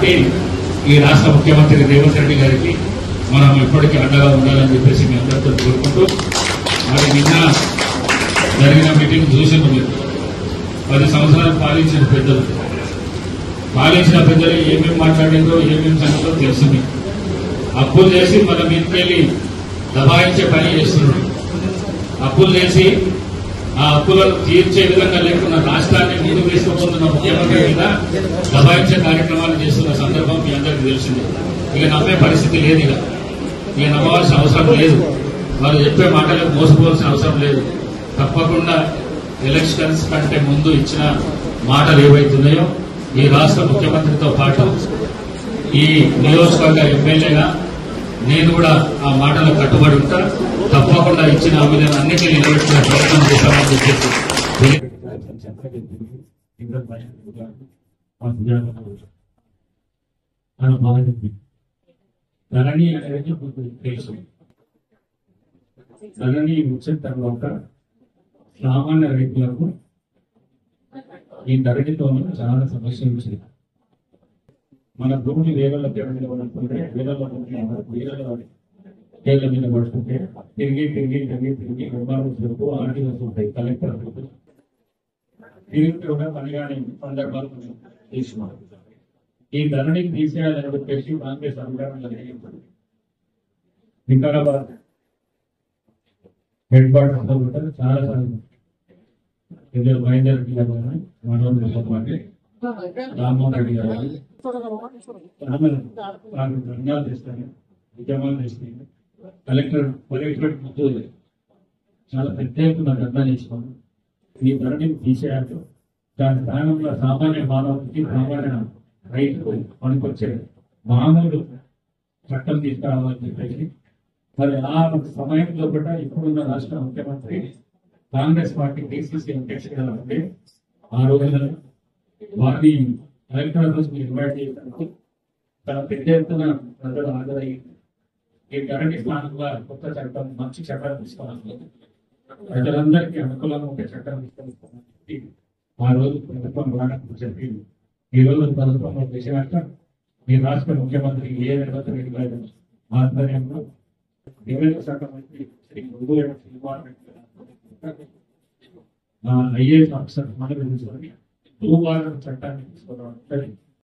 కాబట్టి ఈ రాష్ట్ర ముఖ్యమంత్రి రేవంత్ రెడ్డి గారికి మనం ఇప్పటికీ అండగా ఉండాలని చెప్పేసి మీ అందరితో కోరుకుంటూ, మరి నిన్న జరిగిన మీటింగ్ చూసిన మీరు 10 సంవత్సరాలు పాలించిన పెద్దలు ఏమేమి మాట్లాడిందో ఏమేమి సంగతో తెలుసు. అప్పులు చేసి మన మీదకెళ్ళి దబాయించే పని చేస్తున్నాడు. అప్పులు చేసి ఆ అప్పులను తీర్చే విధంగా లేకున్న రాష్ట్రాన్ని ముందుకు తీసుకుపోతున్న ముఖ్యమంత్రి మీద దబాయించే కార్యక్రమాలు చేస్తున్న సందర్భం మీ అందరికీ తెలిసింది. ఇక నమ్మే పరిస్థితి లేదు. ఇక నమ్మవలసిన అవసరం లేదు. వాళ్ళు చెప్పే మాటలకు మోసపోవాల్సిన అవసరం లేదు. తప్పకుండా ఎలక్షన్స్ కంటే ముందు ఇచ్చిన మాటలు ఏవైతున్నాయో ఈ రాష్ట్ర ముఖ్యమంత్రితో పాటు ఈ నియోజకవర్గ ఎమ్మెల్యేగా నేను కూడా ఆ మాటలకు కట్టుబడి ఉంటా. తప్పకుండా ఇచ్చిన హామీలను అన్నింటినీ నిలబెట్టుకునే ప్రయత్నం చేస్తామని చెప్పేసి ధరణి అనేది తెలుసు. ధరణి వచ్చిన తర్వాత సామాన్య రైతులకు ఈ ధరణితో చాలా సమస్యలు వచ్చింది. మన భూమి వేలలో పడుతుంటే వేల మీద పడుతుంటే తిరిగి నిర్మాణం జరుపు ఆంటీ వస్తుంటాయి. కలెక్టర్ తిరిగి కూడా పనిగాని సందర్భాలు తీసుకున్నారు. ఈ ధరణిని తీసేయాలని చెప్పేసి కాంగ్రెస్ అధికారంలో జరిగింది. వికారాబాద్ హెడ్ క్వార్టర్ చాలా సార్లు మహేందర్ రెడ్డి గారు రామ్మోహన్ రెడ్డి గారు ధర్నాలు చేస్తాను, ఉద్యమాలు చేస్తాను. కలెక్టర్ ముందు చాలా పెద్ద ఎత్తున ధర్నా చేసుకోండి. ఈ ధరణిని తీసేయాలి. దాని స్థానంలో సామాన్య మానవుడికి సామాన్య రైతుకు పనికొచ్చే మామూలు చట్టం తీసుకురావాలని చెప్పేసి మరి ఆ సమయంలో కూడా ఇప్పుడున్న రాష్ట్ర ముఖ్యమంత్రి కాంగ్రెస్ పార్టీ డిసిసి అధ్యక్షుడిగా ఉంటే ఆ రోజున వారిని కలెక్టర్ రోజు ఇన్వైట్ చేయడానికి చాలా పెద్ద ఎత్తున ప్రజలు హాజరయ్యి ఈ ధరణి స్థానంగా కొత్త చట్టం మంచి చట్టాలు తీసుకోవాలి, ప్రజలందరికీ అనుకూలంగా ఉండే చట్టం తీసుకోవాలని చెప్పి ఆ రోజు ప్రభుత్వం రావడానికి చెప్పి ఈ రోజు ప్రభుత్వంలో చేసినాక ఈ రాష్ట్ర ముఖ్యమంత్రి ఏ రేవంత్ రెడ్డి గారి ఆధ్వర్యంలో రెవెన్యూ శాఖ మంత్రి శ్రీ ఐఏఎస్ ఆఫీసర్ మనం భూభారత చట్టాన్ని తీసుకోవడం